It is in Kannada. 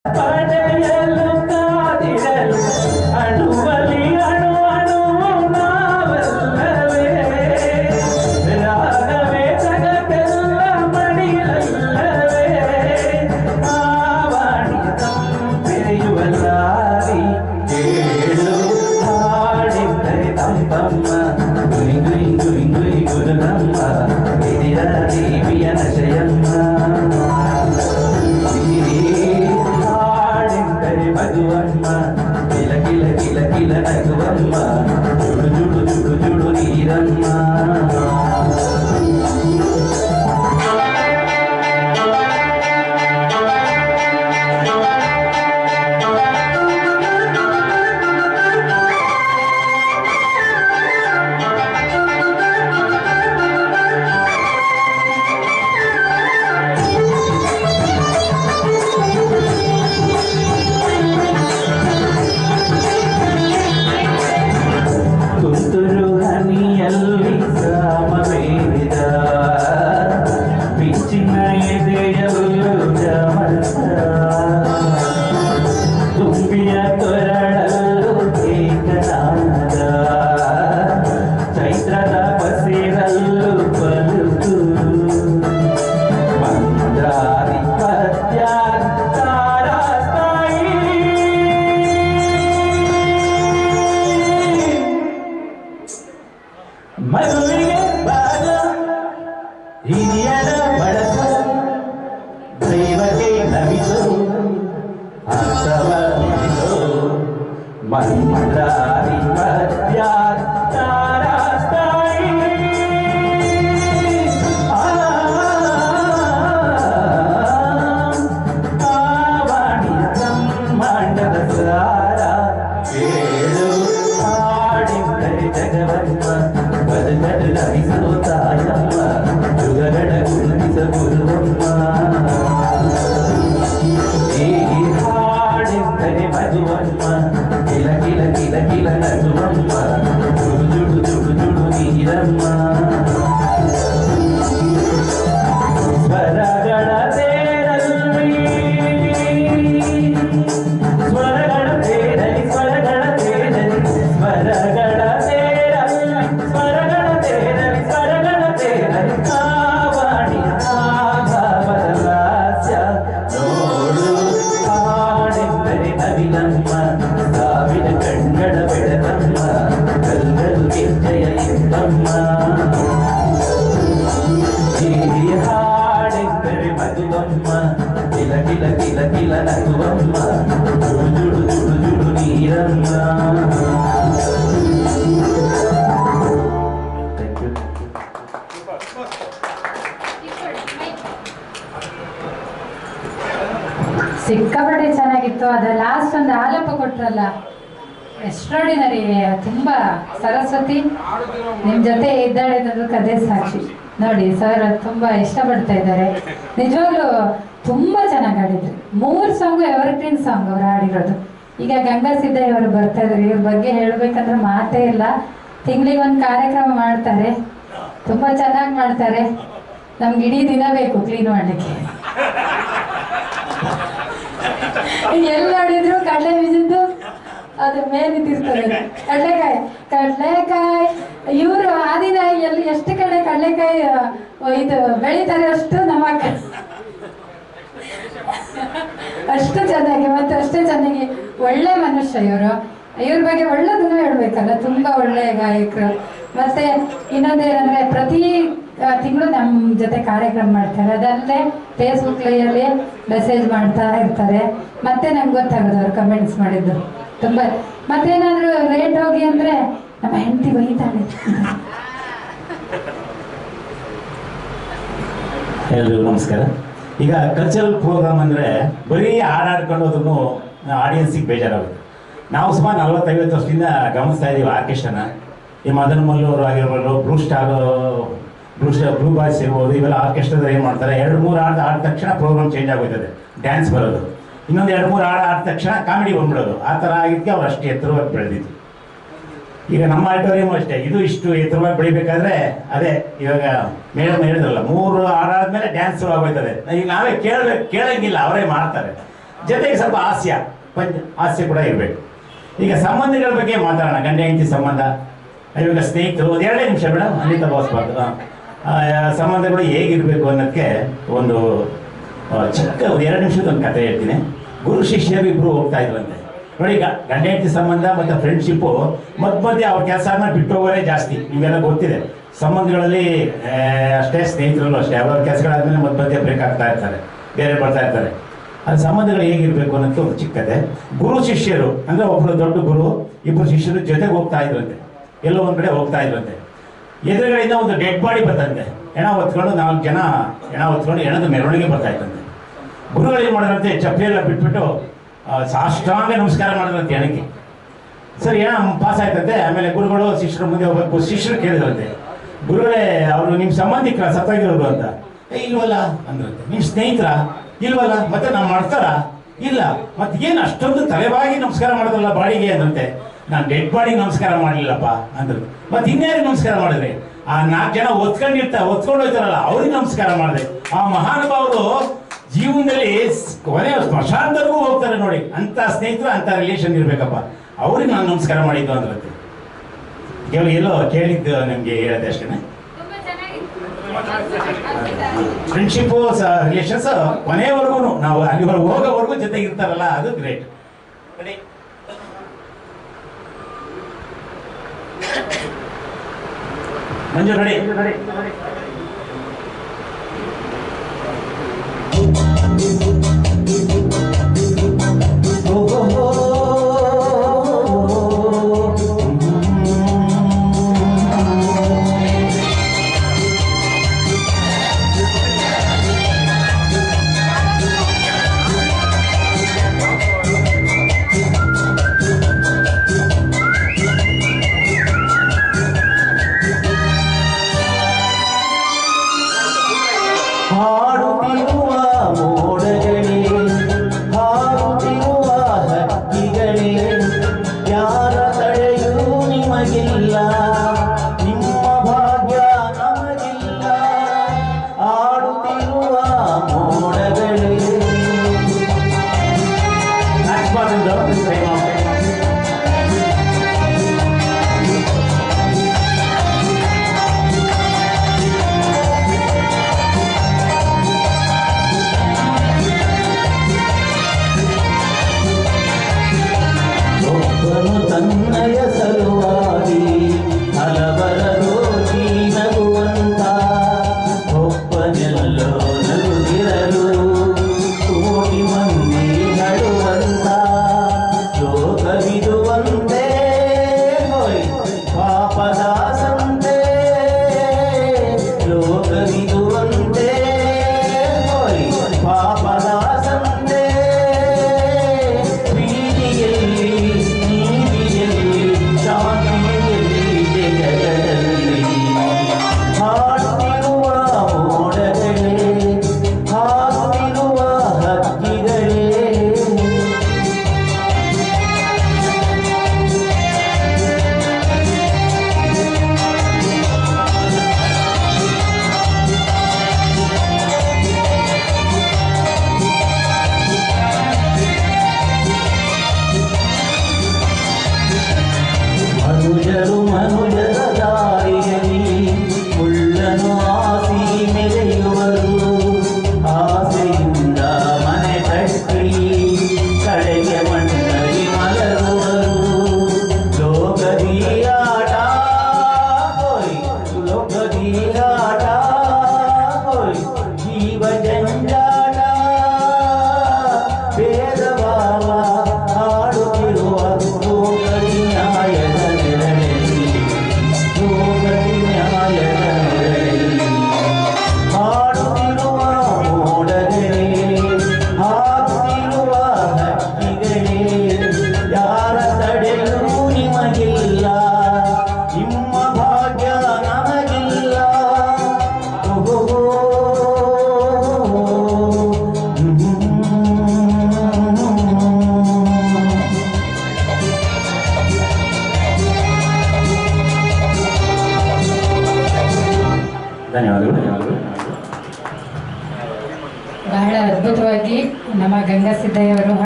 ಪಡೆಯಲು ಕಾದಿರಲು ಅಣುವಲಿ ಅಣು ಅಣುವು ನಾವಲ್ಲವೇ ರಾಗವೇ ಜಗಕ್ಕೆಲ್ಲ ಮಡಿಲಲ್ಲವೇ ಆವಾಣಿ ತಂಪೆರೆಯುವ ಲಾರಿ ಕೇಳು ಹಾಡಿದ್ದರೆ ತಂಪಮ್ಮ ಗುಯ್ ಗುಯ್ ಗುಯ್ ಗುಯ್ ಗುರುನಮ್ಮ ಹಿರಿಯ ದೇವಿಯ ನಶಯಮ್ಮ ಮಗುವಮ್ಮ ಕಿಲ ಕಿಲ ಕಿಲ ಕಿಲ ನಗುವಮ್ಮ ಜುಡು ಜುಡು ಜುಡು ಜುಡು ನೀರಮ್ಮ ಹನಿಯಲ್ಲಿ ಸಾಮವೇದ ಬಿಚ್ಚಿನ ಎದೆಯಲ್ಲೂ ಜಮಸ ತುಂಬಿಯ ಕೊರಳಲ್ಲೂ ಏಕನಾದ ಚೈತ್ರದ ಬಸಿರಲ್ಲೂ ಬದುಕು ಮಂದ್ರಾದಿ ಪದ್ಯ ಮಗುವಿಗೆ ಬಾಲ ಹಿರಿಯರ ಬಳಸ ದೈವಕ್ಕೆ ನಮಿಸು ಅರ್ಥವನಿಸು ಮಂತ್ರಾದಿ ಪದ್ಯ ತಾರಾಸ್ತಾಯಿ ಆವಾಣಿಯ ಬ್ರಹ್ಮಾಂಡದ ಸಾರ ಕೇಳು ಹಾಡಿದ್ದರೆ ಜಗವನ್ನ ಬದುಕಲು ತಾಯಮ್ಮ ಯುಗಗಳ ಗುರುತಿಸ ಗುರುವಮ್ಮ ಈ ಹಾಡೆಂದರೆ ಮಧುವಮ್ಮ ಕಿಲ ಕಿಲ ಕಿಲ ಕಿಲ ನಗುವಮ್ಮ ಜುಡು ಜುಡು ಜುಡು ಜುಡು ನೀರಮ್ಮ ಸ್ವರಗಳ ತೇರಲ್ಲಿ ಸ್ವರಗಳ ತೇರಲಿ ಸ್ವರಗಳ ತೇರಲಿ ಸ್ವರಗಳ ಸಾವಿರ ಕಣ್ಣಡ ಬೆಳಗಮ್ಮ ಕಲ್ಲರು ಗೆಜ್ಜೆಯ ಎಂಬಮ್ಮ ಈ ಹಾಡೆಂದರೆ ಮಧುವಮ್ಮ ಕಿಲ ಕಿಲ ಕಿಲ ಕಿಲ ನಗುವಮ್ಮ ಜುಡು ಜುಡು ಜುಡು ಜುಡು ನೀರಮ್ಮ. ಸಿಕ್ಕಾಪಟ್ಟೆ ಚೆನ್ನಾಗಿತ್ತು. ಅದು ಲಾಸ್ಟ್ ಒಂದು ಆಲಾಪ ಕೊಟ್ರಲ್ಲ, ಎಕ್ಸ್ಟ್ರಾಡಿನರಿ. ತುಂಬಾ ಸರಸ್ವತಿ ನಿಮ್ ಜೊತೆ ಇದ್ದಾಳೆ ಅನ್ನೋದಕ್ಕೆ ಅದೇ ಸಾಕ್ಷಿ. ನೋಡಿ ಸರ್ ತುಂಬಾ ಇಷ್ಟಪಡ್ತಾ ಇದ್ದಾರೆ. ನಿಜವಾಗ್ಲೂ ತುಂಬಾ ಚೆನ್ನಾಗಿ ಆಡಿದ್ರು. 3 ಸಾಂಗು ಎವರ್ಗ್ರೀನ್ ಸಾಂಗ್ ಅವ್ರು ಆಡಿರೋದು. ಈಗ ಗಂಗಾ ಸಿದ್ದಯ್ಯ ಅವರು ಬರ್ತಾ ಇದ್ದಾರೆ. ಇವ್ರ ಬಗ್ಗೆ ಹೇಳ್ಬೇಕಂದ್ರೆ ಮಾತೇ ಇಲ್ಲ. ತಿಂಗಳಿಗೆ ಒಂದು ಕಾರ್ಯಕ್ರಮ ಮಾಡ್ತಾರೆ, ತುಂಬಾ ಚೆನ್ನಾಗಿ ಮಾಡ್ತಾರೆ. ನಮ್ಗೆ ಇಡೀ ದಿನ ಬೇಕು ಕ್ಲೀನ್ ಮಾಡ್ಲಿಕ್ಕೆ. ಎಲ್ಲಿ ನೋಡಿದ್ರು ಕಡಲೆ ಬೀಜದ್ದು ಅದು ಮೇಲೆ ನಿಂತಿರ್ತದೆ. ಕಡಲೆಕಾಯಿ ಇವರು ಆ ದಿನ ಎಲ್ಲಿ ಎಷ್ಟು ಕಡೆ ಕಡಲೆಕಾಯಿ ಇದು ಬೆಳೀತಾರೆ ಅಷ್ಟು ನಮ್ಮ ಅಷ್ಟು ಚೆನ್ನಾಗಿ, ಮತ್ತೆ ಅಷ್ಟೇ ಚೆನ್ನಾಗಿ ಒಳ್ಳೆ ಮನುಷ್ಯ ಇವರು. ಇವ್ರ ಬಗ್ಗೆ ಒಳ್ಳೆದನ್ನು ಹೇಳ್ಬೇಕಲ್ಲ, ತುಂಬಾ ಒಳ್ಳೆ ಗಾಯಕರು. ಮತ್ತೆ ಇನ್ನೊಂದೇನಂದ್ರೆ ಪ್ರತಿ ತಿಂಗಳು ನಮ್ಮ ಜೊತೆ ಕಾರ್ಯಕ್ರಮ ಮಾಡ್ತಾರೆ. ಅದಲ್ಲದೆ ಫೇಸ್ಬುಕ್ ಲೈವಲ್ಲಿ ಮೆಸೇಜ್ ಮಾಡ್ತಾ ಇರ್ತಾರೆ. ಮತ್ತೆ ನಂಗೆ ಗೊತ್ತಾಗೋದು ಅವ್ರು ಕಮೆಂಟ್ಸ್ ಮಾಡಿದ್ದು ತುಂಬ. ಮತ್ತೇನಾದರೂ ರೇಟ್ ಹೋಗಿ ಅಂದರೆ ನಮ್ಮ ಹೆಂಡತಿ ಬೈತಾಳೆ. ಎಲ್ರಿಗೂ ನಮಸ್ಕಾರ. ಈಗ ಕಲ್ಚರಲ್ ಪ್ರೋಗ್ರಾಮ್ ಅಂದರೆ ಬರೀ ಹಾಡಾಡ್ಕೊಂಡು ಹೋದ್ರೂ ಆಡಿಯನ್ಸಿಗೆ ಬೇಜಾರಾಗುತ್ತೆ. ನಾವು ಸುಮಾರು 40-50 ವರ್ಷದಿಂದ ಗಮನಿಸ್ತಾ ಇದ್ದೀವಿ ಆರ್ಕೆಸ್ಟ್ರಾನ. ಈ ಮದನ್ ಮಲ್ಲೂರು ಆಗಿರ್ಬೋದು, ಬ್ಲೂ ಬಾಯ್ಸ್ ಇರ್ಬೋದು, ಇವೆಲ್ಲ ಆರ್ಕೆಸ್ಟ್ರಾದಲ್ಲಿ ಏನು ಮಾಡ್ತಾರೆ, 2-3 ಹಾಡು ಆದ ತಕ್ಷಣ ಪ್ರೋಗ್ರಾಮ್ ಚೇಂಜ್ ಆಗೋಯ್ತದೆ, ಡ್ಯಾನ್ಸ್ ಬರೋದು. ಇನ್ನೊಂದು 2-3 ಹಾಡು ಆದ ತಕ್ಷಣ ಕಾಮಿಡಿ ಬಂದ್ಬಿಡೋದು. ಆ ಥರ ಆಗಿದ್ದಕ್ಕೆ ಅವ್ರು ಅಷ್ಟು ಎತ್ತರವಾಗಿ ಬೆಳೆದಿತ್ತು. ಈಗ ನಮ್ಮ ಆಡಿಟೋರಿಯಂ ಅಷ್ಟೇ, ಇದು ಇಷ್ಟು ಎತ್ತರವಾಗಿ ಬೆಳಿಬೇಕಾದ್ರೆ ಅದೇ ಇವಾಗ ಹೇಳಿದ್ರಲ್ಲ 3 ಹಾಡಾದ್ಮೇಲೆ ಡ್ಯಾನ್ಸ್ ಆಗೋಯ್ತದೆ. ಈಗ ನಾವೇ ಕೇಳಂಗಿಲ್ಲ, ಅವರೇ ಮಾಡ್ತಾರೆ. ಜೊತೆಗೆ ಸ್ವಲ್ಪ ಹಾಸ್ಯ ಕೂಡ ಇರಬೇಕು. ಈಗ ಸಂಬಂಧಗಳ ಬಗ್ಗೆ ಮಾತಾಡೋಣ. ಗಂಡ ಹೆಂಡತಿ ಸಂಬಂಧ, ಇವಾಗ ಸ್ನೇಹಿತರು, ಒಂದು 2 ನಿಮಿಷ ಮೇಡಮ್, ಅಲ್ಲಿ ತಗೋಸ್ಬಾರ್ದು. ಸಂಬಂಧಗಳು ಹೇಗಿರಬೇಕು ಅನ್ನೋದಕ್ಕೆ ಒಂದು ಚಿಕ್ಕ 2 ನಿಮಿಷದ ಒಂದು ಕಥೆ ಹೇಳ್ತೀನಿ. ಗುರು ಶಿಷ್ಯರು ಇಬ್ಬರು ಹೋಗ್ತಾ ಇದ್ರಂತೆ. ನೋಡಿ, ಈಗ ಗಂಡ ಹೆಂಡತಿ ಸಂಬಂಧ ಮತ್ತು ಫ್ರೆಂಡ್ಶಿಪ್ಪು ಮಧ್ಯೆ ಅವ್ರ ಕೆಲಸನ ಬಿಟ್ಟು ಹೋಗೋರೇ ಜಾಸ್ತಿ. ನಿಮಗೆಲ್ಲ ಗೊತ್ತಿದೆ. ಸಂಬಂಧಗಳಲ್ಲಿ ಅಷ್ಟೇ, ಸ್ನೇಹಿತರಲ್ಲೂ ಅಷ್ಟೇ, ಅವ್ರ ಕೆಲಸಗಳಾದ್ಮೇಲೆ ಮಧ್ಯೆ ಬ್ರೇಕ್ ಆಗ್ತಾ ಇರ್ತಾರೆ, ಬೇರೆ ಬರ್ತಾ ಇರ್ತಾರೆ. ಅದು ಸಂಬಂಧಗಳು ಹೇಗಿರಬೇಕು ಅನ್ನೋದು ಒಂದು ಚಿಕ್ಕದೆ. ಗುರು ಶಿಷ್ಯರು ಅಂದರೆ ಒಬ್ಬರು ದೊಡ್ಡ ಗುರು, ಇಬ್ಬರು ಶಿಷ್ಯರು ಜೊತೆಗೆ ಹೋಗ್ತಾ ಇದ್ರಂತೆ. ಎಲ್ಲೋ ಒಂದು ಕಡೆ ಹೋಗ್ತಾ ಇದ್ರಂತೆ. ಎದುರುಗಡೆಯಿಂದ ಒಂದು ಡೆಡ್ ಬಾಡಿ ಬರ್ತಂತೆ. ಹೆಣ ಹೊತ್ಕೊಂಡು 4 ಜನ ಹೆಣ ಹೊತ್ಕೊಂಡು ಹೆಣದ ಮೆರವಣಿಗೆ ಬರ್ತಾ ಇದ್ದಂತೆ. ಗುರುಗಳು ಏನು ಮಾಡಿದ್ರಂತೆ, ಚಪ್ಪಲಿಯೆಲ್ಲ ಬಿಟ್ಬಿಟ್ಟು ಸಾಷ್ಟಾಂಗ ನಮಸ್ಕಾರ ಮಾಡಿದ್ರಂತೆ ಹೆಣಕ್ಕೆ. ಸರಿ, ಹೆಣ ಪಾಸ್ ಆಯ್ತಂತೆ. ಆಮೇಲೆ ಗುರುಗಳು ಶಿಷ್ಯರ ಮುಂದೆ ಹೋಗ್ಬೇಕು. ಶಿಷ್ಯರು ಕೇಳಿದ್ರಂತೆ, ಗುರುಗಳೇ, ಅವರು ನಿಮ್ಮ ಸಂಬಂಧಿಕರ ಸತ್ತಾಗಿರೋರು ಅಂತ. ಇಲ್ವಲ್ಲ ಅಂದ್ರಂತೆ. ನಿಮ್ಮ ಸ್ನೇಹಿತರ? ಇಲ್ವಲ್ಲ. ಮತ್ತೆ ನಾವು ಮಾಡ್ತಾರ? ಇಲ್ಲ. ಮತ್ತೆ ಏನು ಅಷ್ಟೊಂದು ತಲೆಬಾಗಿ ನಮಸ್ಕಾರ ಮಾಡೋದಲ್ಲ ಬಾಡಿಗೆ ಅಂದಂತೆ. ನಾನು ಡೆಡ್ ಬಾಡಿಗೆ ನಮಸ್ಕಾರ ಮಾಡಲಿಲ್ಲಪ್ಪ ಅಂದ್ರು. ಮತ್ತೆ ಇನ್ಯಾರಿಗೆ ನಮಸ್ಕಾರ ಮಾಡಿದ್ರಿ? ಆ 4 ಜನ ಹೊತ್ಕೊಂಡು ಹೋಗ್ತಾರಲ್ಲ ಅವ್ರಿಗೆ ನಮಸ್ಕಾರ ಮಾಡಿದೆ. ಆ ಮಹಾನುಭಾವರು ಜೀವನದಲ್ಲಿ ಕೊನೆ ಸ್ಮಶಾನದವರೆಗೂ ಹೋಗ್ತಾರೆ ನೋಡಿ. ಅಂತ ಸ್ನೇಹಿತರು, ಅಂತ ರಿಲೇಷನ್ ಇರ್ಬೇಕಪ್ಪ, ಅವ್ರಿಗೆ ನಾನು ನಮಸ್ಕಾರ ಮಾಡಿದ್ದು ಅಂದ್ರಂತೆ. ಕೇವಲ ಎಲ್ಲೋ ಕೇಳಿದ್ದು ನಿಮಗೆ ಹೇಳದೆ ಅಷ್ಟೇ. ಫ್ರೆಂಡ್ಶಿಪ್ಪು ರಿಲೇಷನ್ಸ್ ಕೊನೆಯವರೆಗೂ ನಾವು ಅಲ್ಲಿವರೆಗೂ ಹೋಗೋವರೆಗೂ ಜೊತೆಗೆ ಇರ್ತಾರಲ್ಲ, ಅದು ಗ್ರೇಟ್. ಮಂಜು ರೆಡಿ? ಹಾಡುತ್ತಿರುವ ಮೋಡಗಳೇ, ಹಾಡುತ್ತಿರುವ ಹಕ್ಕಿಗಳೇ, ಯಾರ ತಡೆಯೂ ನಿಮಗಿಲ್ಲ, ನಿಮ್ಮ ಭಾಗ್ಯ ನಮಗಿಲ್ಲ. ಆಡುತ್ತಿರುವ ಮೋಡಗಳೇ. ತನ್ನಯ ಸಲುವಾಗಿ ಹಲವರ ರೋಗಿ ನಗುವಂತ, ಒಬ್ಬನೆಲ್ಲೋ ನಗುತ್ತಿರಲು ಕೋಟಿ ಮಂದಿ ನಡುವಂತ, ಲೋಕವಿದುವಂತೆ ಹೋಯ್ ಪಾಪದ ಸಂತೆ, ಲೋಕವಿದುವಂತೆ ಹೋಯ್ ಪಾಪದ ಸಂತೆ. ಹಾಡುತ್ತಿರುವ ಮೋಡಗಳೇ, ಹಾಡುತ್ತಿರುವ ಹಕ್ಕಿಗಳೇ. ಮನುಜರು ಮನುಜರ ದಾರಿಯಲ್ಲಿ ಮುಳ್ಳನು ಆಸಿ ಮೆರೆಯುವರು, ಆಸೆಯಿಂದ ಮನೆ ಕಟ್ಟಿ ಕಡೆಗೆ ಮಣ್ಣಲ್ಲಿ ಮಲಗುವರು. ಲೋಕದಿ ಆಟ ಹೋಯ್, ಲೋಕದಿ ಆಟ ಹೋಯ್, ಜೀವ ಜಂಜಾಟ, ಭೇದ ಭಾವ ಆಡುತ್ತಿರುವ ಲೋಕದಿ ನ್ಯಾಯದ ನೆರಳಲ್ಲಿ, ಲೋಕದಿ ನ್ಯಾಯದ ನೆರಳಲ್ಲಿ. ಹಾಡುತ್ತಿರುವ ಮೋಡಗಳೇ, ಹಾಡುತ್ತಿರುವ ಹಕ್ಕಿಗಳೇ, ಯಾರ ತಡೆಯೂ ನಿಮಗಿಲ್ಲ, ನಿಮ್ಮ ಭಾಗ್ಯ ನಮಗಿಲ್ಲ. ಓಹೋ ಗಂಗಾ ಸಿದ್ದಯ್ಯ ಅವರು